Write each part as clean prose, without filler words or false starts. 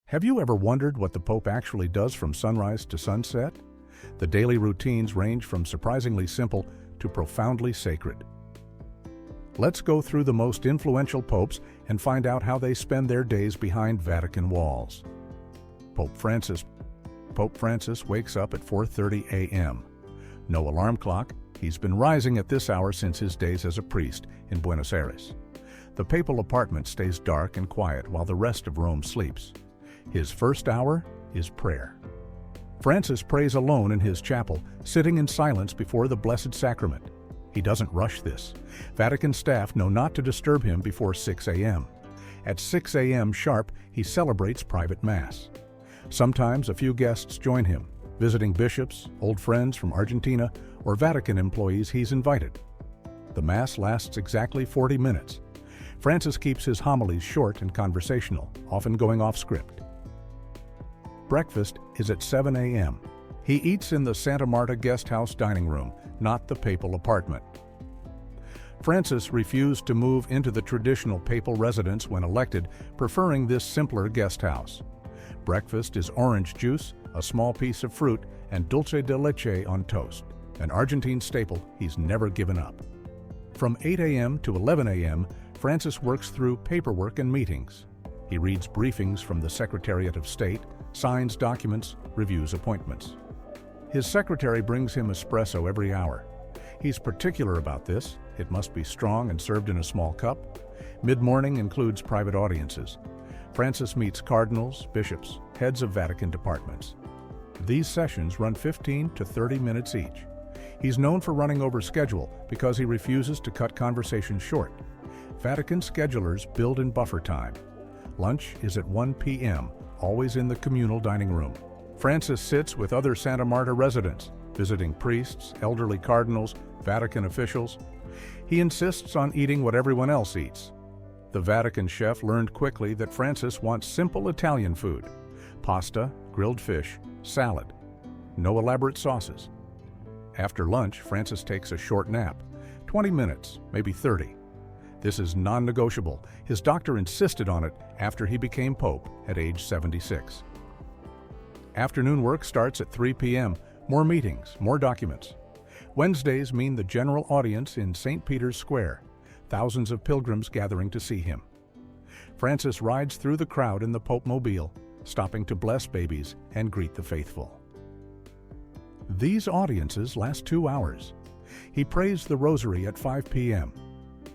Have you ever wondered what the Pope actually does from sunrise to sunset? The daily routines range from surprisingly simple to profoundly sacred. Let's go through the most influential popes and find out how they spend their days behind Vatican walls. Pope Francis. Pope Francis wakes up at 4:30 a.m. No alarm clock. He's been rising at this hour since his days as a priest in Buenos Aires. The papal apartment stays dark and quiet while the rest of Rome sleeps. His first hour is prayer. Francis prays alone in his chapel, sitting in silence before the Blessed Sacrament. He doesn't rush this. Vatican staff know not to disturb him before 6 a.m. At 6 a.m. sharp, he celebrates private Mass. Sometimes a few guests join him, visiting bishops, old friends from Argentina, or Vatican employees he's invited. The Mass lasts exactly 40 minutes. Francis keeps his homilies short and conversational, often going off script. Breakfast is at 7 a.m. He eats in the Santa Marta guest house dining room, not the papal apartment. Francis refused to move into the traditional papal residence when elected, preferring this simpler guest house. Breakfast is orange juice, a small piece of fruit, and dulce de leche on toast, an Argentine staple he's never given up. From 8 a.m. to 11 a.m., Francis works through paperwork and meetings. He reads briefings from the Secretariat of State, signs documents, reviews appointments. His secretary brings him espresso every hour. He's particular about this. It must be strong and served in a small cup. Mid-morning includes private audiences. Francis meets cardinals, bishops, heads of Vatican departments. These sessions run 15 to 30 minutes each. He's known for running over schedule because he refuses to cut conversations short. Vatican schedulers build in buffer time. Lunch is at 1 p.m., always in the communal dining room. Francis sits with other Santa Marta residents, visiting priests, elderly cardinals, Vatican officials. He insists on eating what everyone else eats. The Vatican chef learned quickly that Francis wants simple Italian food: pasta, grilled fish, salad. No elaborate sauces. After lunch, Francis takes a short nap, 20 minutes, maybe 30. This is non-negotiable. His doctor insisted on it after he became Pope at age 76. Afternoon work starts at 3 p.m. More meetings, more documents. Wednesdays mean the general audience in St. Peter's Square, thousands of pilgrims gathering to see him. Francis rides through the crowd in the Pope Mobile, stopping to bless babies and greet the faithful. These audiences last 2 hours. He prays the Rosary at 5 p.m.,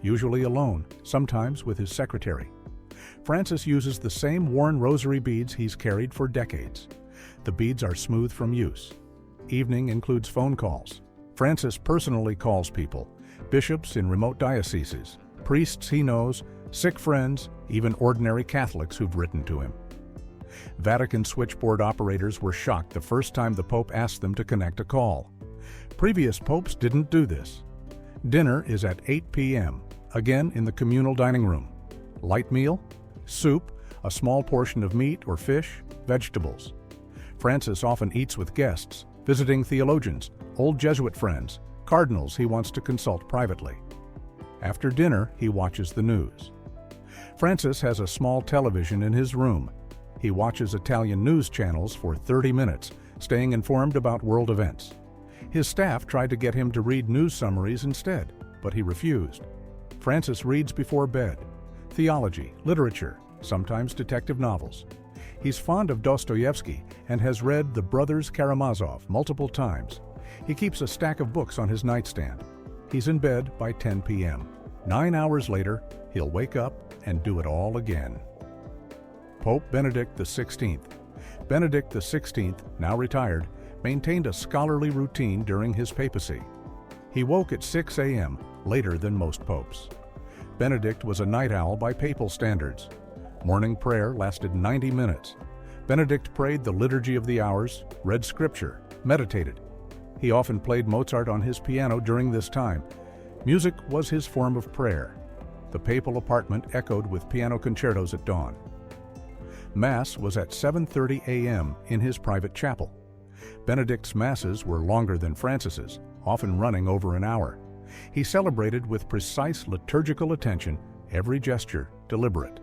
usually alone, sometimes with his secretary. Francis uses the same worn rosary beads he's carried for decades. The beads are smooth from use. Evening includes phone calls. Francis personally calls people, bishops in remote dioceses, priests he knows, sick friends, even ordinary Catholics who've written to him. Vatican switchboard operators were shocked the first time the Pope asked them to connect a call. Previous popes didn't do this. Dinner is at 8 p.m., again in the communal dining room. Light meal, soup, a small portion of meat or fish, vegetables. Francis often eats with guests, visiting theologians, old Jesuit friends, cardinals he wants to consult privately. After dinner, he watches the news. Francis has a small television in his room. He watches Italian news channels for 30 minutes, staying informed about world events. His staff tried to get him to read news summaries instead, but he refused. Francis reads before bed: theology, literature, sometimes detective novels. He's fond of Dostoevsky and has read The Brothers Karamazov multiple times. He keeps a stack of books on his nightstand. He's in bed by 10 p.m. 9 hours later, he'll wake up and do it all again. Pope Benedict XVI. Benedict XVI, now retired, maintained a scholarly routine during his papacy. He woke at 6 a.m., later than most popes. Benedict was a night owl by papal standards. Morning prayer lasted 90 minutes. Benedict prayed the Liturgy of the Hours, read scripture, meditated. He often played Mozart on his piano during this time. Music was his form of prayer. The papal apartment echoed with piano concertos at dawn. Mass was at 7:30 a.m. in his private chapel. Benedict's masses were longer than Francis's, often running over an hour. He celebrated with precise liturgical attention, every gesture deliberate.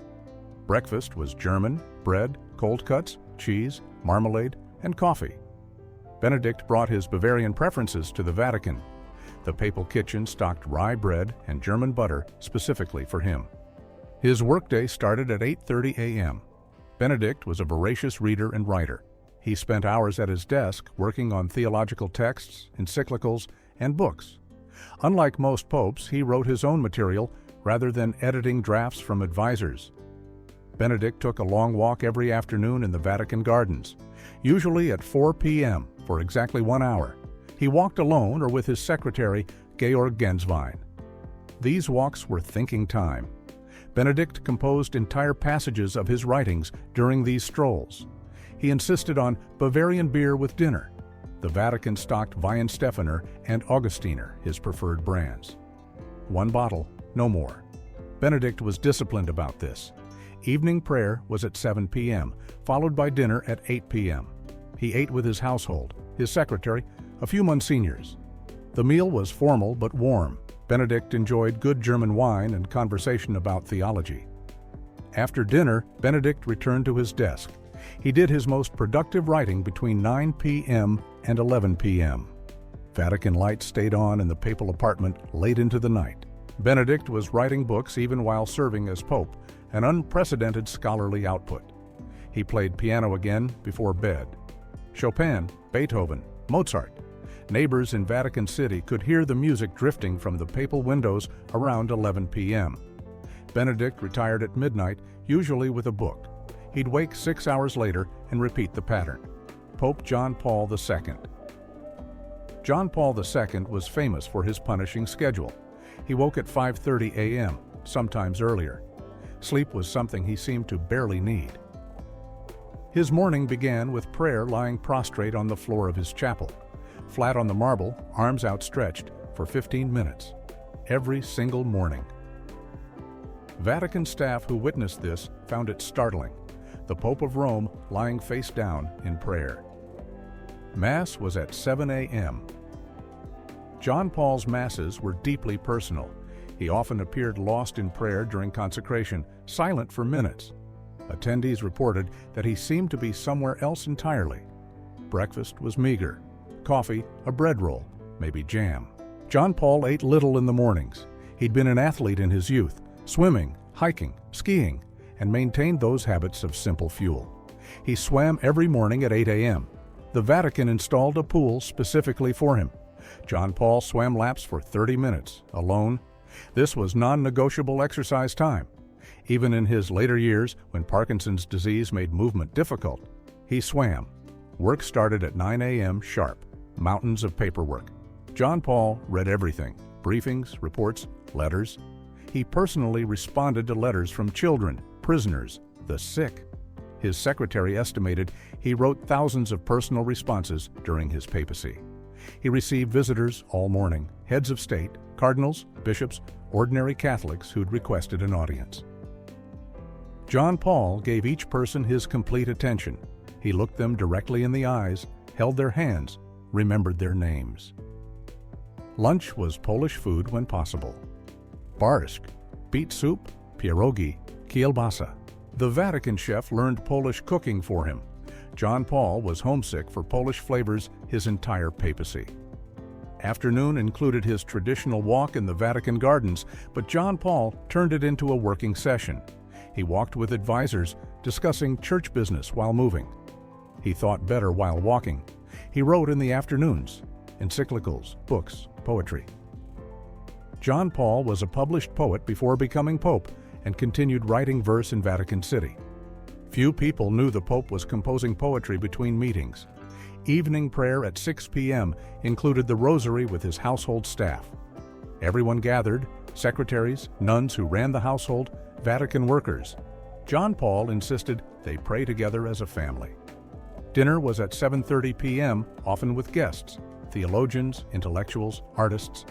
Breakfast was German, bread, cold cuts, cheese, marmalade, and coffee. Benedict brought his Bavarian preferences to the Vatican. The papal kitchen stocked rye bread and German butter specifically for him. His workday started at 8:30 a.m. Benedict was a voracious reader and writer. He spent hours at his desk working on theological texts, encyclicals, and books. Unlike most popes, he wrote his own material rather than editing drafts from advisors. Benedict took a long walk every afternoon in the Vatican gardens, usually at 4 p.m. for exactly 1 hour. He walked alone or with his secretary, Georg Genswein. These walks were thinking time. Benedict composed entire passages of his writings during these strolls. He insisted on Bavarian beer with dinner. The Vatican stocked Weihenstephaner and Augustiner, his preferred brands. 1 bottle, no more. Benedict was disciplined about this. Evening prayer was at 7 p.m., followed by dinner at 8 p.m. He ate with his household, his secretary, a few monsignors. The meal was formal but warm. Benedict enjoyed good German wine and conversation about theology. After dinner, Benedict returned to his desk. He did his most productive writing between 9 p.m. and 11 p.m. Vatican lights stayed on in the papal apartment late into the night. Benedict was writing books even while serving as pope, an unprecedented scholarly output. He played piano again before bed. Chopin, Beethoven, Mozart. Neighbors in Vatican City could hear the music drifting from the papal windows around 11 p.m. Benedict retired at midnight, usually with a book. He'd wake 6 hours later and repeat the pattern. Pope John Paul II. John Paul II was famous for his punishing schedule. He woke at 5:30 a.m., sometimes earlier. Sleep was something he seemed to barely need. His morning began with prayer lying prostrate on the floor of his chapel, flat on the marble, arms outstretched, for 15 minutes, every single morning. Vatican staff who witnessed this found it startling. The Pope of Rome lying face down in prayer. Mass was at 7 a.m. John Paul's Masses were deeply personal. He often appeared lost in prayer during consecration, silent for minutes. Attendees reported that he seemed to be somewhere else entirely. Breakfast was meager. Coffee, a bread roll, maybe jam. John Paul ate little in the mornings. He'd been an athlete in his youth, swimming, hiking, skiing, and maintained those habits of simple fuel. He swam every morning at 8 a.m. The Vatican installed a pool specifically for him. John Paul swam laps for 30 minutes, alone. This was non-negotiable exercise time. Even in his later years, when Parkinson's disease made movement difficult, he swam. Work started at 9 a.m. sharp. Mountains of paperwork. John Paul read everything: briefings, reports, letters. He personally responded to letters from children, prisoners, the sick. His secretary estimated he wrote thousands of personal responses during his papacy. He received visitors all morning, heads of state, cardinals, bishops, ordinary Catholics who'd requested an audience. John Paul gave each person his complete attention. He looked them directly in the eyes, held their hands, remembered their names. Lunch was Polish food when possible. Barszcz, beet soup, pierogi, kielbasa. The Vatican chef learned Polish cooking for him. John Paul was homesick for Polish flavors his entire papacy. Afternoon included his traditional walk in the Vatican gardens, but John Paul turned it into a working session. He walked with advisors, discussing church business while moving. He thought better while walking. He wrote in the afternoons, encyclicals, books, poetry. John Paul was a published poet before becoming pope and continued writing verse in Vatican City. Few people knew the Pope was composing poetry between meetings. Evening prayer at 6 p.m. included the rosary with his household staff. Everyone gathered: secretaries, nuns who ran the household, Vatican workers. John Paul insisted they pray together as a family. Dinner was at 7:30 p.m., often with guests, theologians, intellectuals, artists.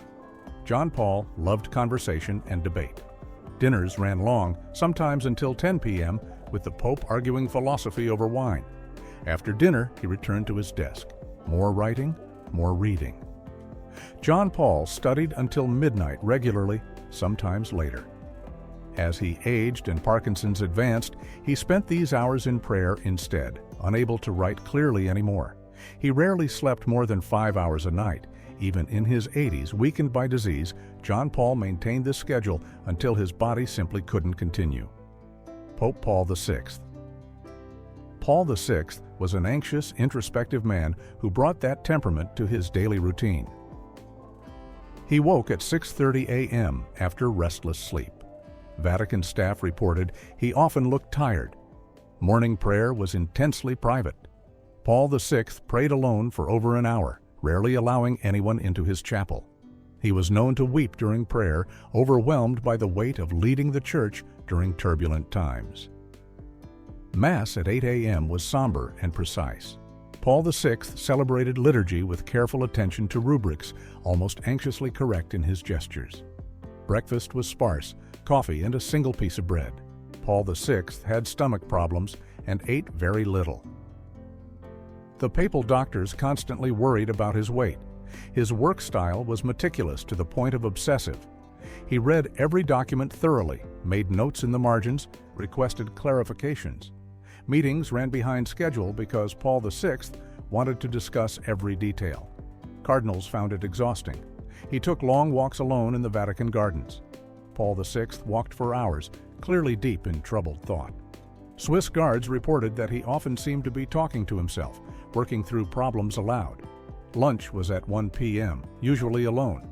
John Paul loved conversation and debate. Dinners ran long, sometimes until 10 p.m., with the Pope arguing philosophy over wine. After dinner, he returned to his desk. More writing, more reading. John Paul studied until midnight regularly, sometimes later. As he aged and Parkinson's advanced, he spent these hours in prayer instead, unable to write clearly anymore. He rarely slept more than 5 hours a night. Even in his 80s, weakened by disease, John Paul maintained this schedule until his body simply couldn't continue. Pope Paul VI. Paul VI was an anxious, introspective man who brought that temperament to his daily routine. He woke at 6:30 a.m. after restless sleep. Vatican staff reported he often looked tired. Morning prayer was intensely private. Paul VI prayed alone for over an hour, rarely allowing anyone into his chapel. He was known to weep during prayer, overwhelmed by the weight of leading the Church during turbulent times. Mass at 8 a.m. was somber and precise. Paul VI celebrated liturgy with careful attention to rubrics, almost anxiously correct in his gestures. Breakfast was sparse, coffee and a single piece of bread. Paul VI had stomach problems and ate very little. The papal doctors constantly worried about his weight. His work style was meticulous to the point of obsessive. He read every document thoroughly, made notes in the margins, requested clarifications. Meetings ran behind schedule because Paul VI wanted to discuss every detail. Cardinals found it exhausting. He took long walks alone in the Vatican gardens. Paul VI walked for hours, clearly deep in troubled thought. Swiss guards reported that he often seemed to be talking to himself, working through problems aloud. Lunch was at 1 p.m., usually alone.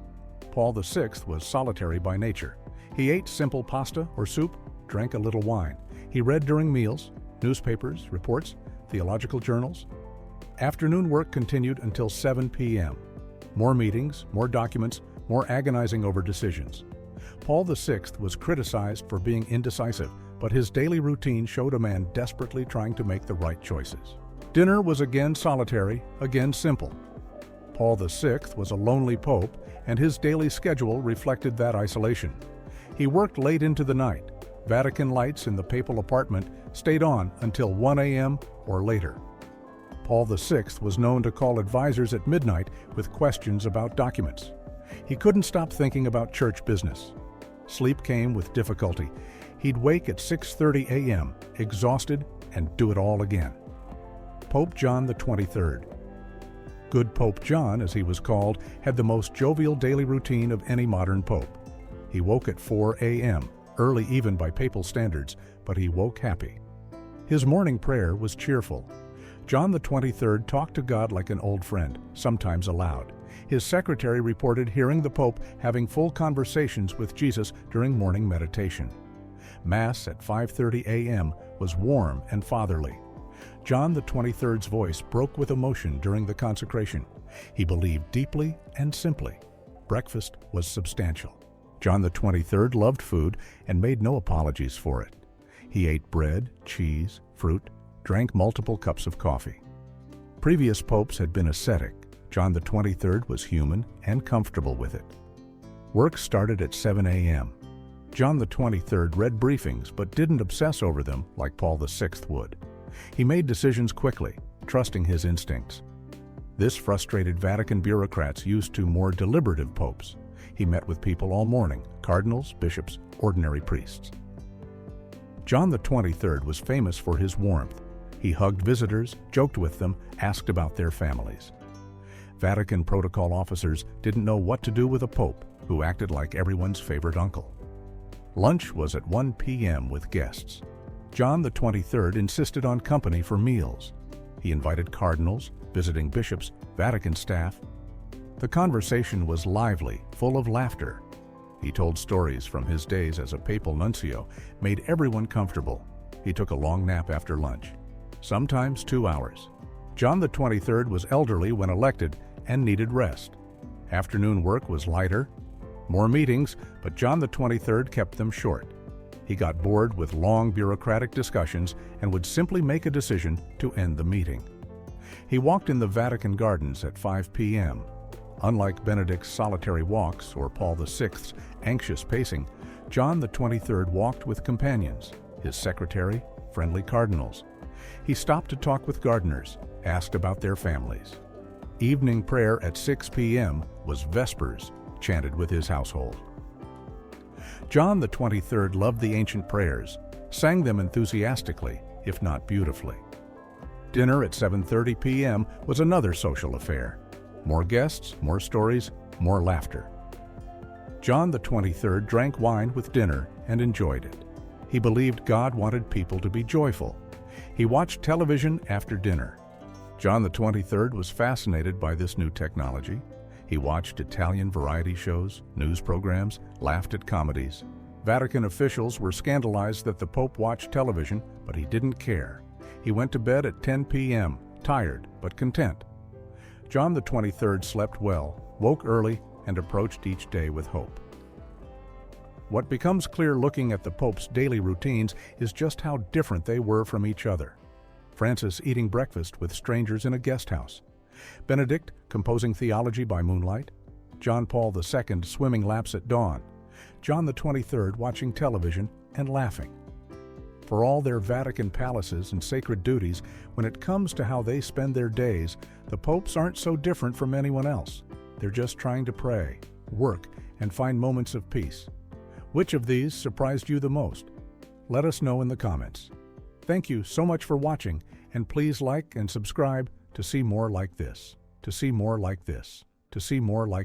Paul VI was solitary by nature. He ate simple pasta or soup, drank a little wine. He read during meals, newspapers, reports, theological journals. Afternoon work continued until 7 p.m. More meetings, more documents, more agonizing over decisions. Paul VI was criticized for being indecisive, but his daily routine showed a man desperately trying to make the right choices. Dinner was again solitary, again simple. Paul VI was a lonely pope, and his daily schedule reflected that isolation. He worked late into the night. Vatican lights in the papal apartment stayed on until 1 a.m. or later. Paul VI was known to call advisors at midnight with questions about documents. He couldn't stop thinking about church business. Sleep came with difficulty. He'd wake at 6:30 a.m., exhausted, and do it all again. Pope John XXIII. Good Pope John, as he was called, had the most jovial daily routine of any modern pope. He woke at 4 a.m., early even by papal standards, but he woke happy. His morning prayer was cheerful. John XXIII talked to God like an old friend, sometimes aloud. His secretary reported hearing the Pope having full conversations with Jesus during morning meditation. Mass at 5:30 a.m. was warm and fatherly. John XXIII's voice broke with emotion during the consecration. He believed deeply and simply. Breakfast was substantial. John XXIII loved food and made no apologies for it. He ate bread, cheese, fruit, drank multiple cups of coffee. Previous popes had been ascetic. John XXIII was human and comfortable with it. Work started at 7 a.m. John XXIII read briefings but didn't obsess over them like Paul VI would. He made decisions quickly, trusting his instincts. This frustrated Vatican bureaucrats used to more deliberative popes. He met with people all morning, cardinals, bishops, ordinary priests. John XXIII was famous for his warmth. He hugged visitors, joked with them, asked about their families. Vatican protocol officers didn't know what to do with a pope who acted like everyone's favorite uncle. Lunch was at 1 p.m. with guests. John XXIII insisted on company for meals. He invited cardinals, visiting bishops, Vatican staff. The conversation was lively, full of laughter. He told stories from his days as a papal nuncio, made everyone comfortable. He took a long nap after lunch, sometimes 2 hours. John XXIII was elderly when elected and needed rest. Afternoon work was lighter. More meetings, but John XXIII kept them short. He got bored with long bureaucratic discussions and would simply make a decision to end the meeting. He walked in the Vatican gardens at 5 p.m. Unlike Benedict's solitary walks or Paul VI's anxious pacing, John XXIII walked with companions, his secretary, friendly cardinals. He stopped to talk with gardeners, asked about their families. Evening prayer at 6 p.m. was Vespers, chanted with his household. John the 23rd loved the ancient prayers, sang them enthusiastically, if not beautifully. Dinner at 7:30 p.m. was another social affair. More guests, more stories, more laughter. John the 23rd drank wine with dinner and enjoyed it. He believed God wanted people to be joyful. He watched television after dinner. John the 23rd was fascinated by this new technology. He watched Italian variety shows, news programs, laughed at comedies. Vatican officials were scandalized that the Pope watched television, but he didn't care. He went to bed at 10 p.m., tired but content. John the 23rd slept well, woke early, and approached each day with hope. What becomes clear looking at the Pope's daily routines is just how different they were from each other. Francis eating breakfast with strangers in a guest house. Benedict composing theology by moonlight. John Paul II swimming laps at dawn. John the 23rd watching television and laughing. For all their Vatican palaces and sacred duties, when it comes to how they spend their days, the popes aren't so different from anyone else. They're just trying to pray, work, and find moments of peace. Which of these surprised you the most? Let us know in the comments. Thank you so much for watching, and please like and subscribe to see more like this, to see more like this, to see more like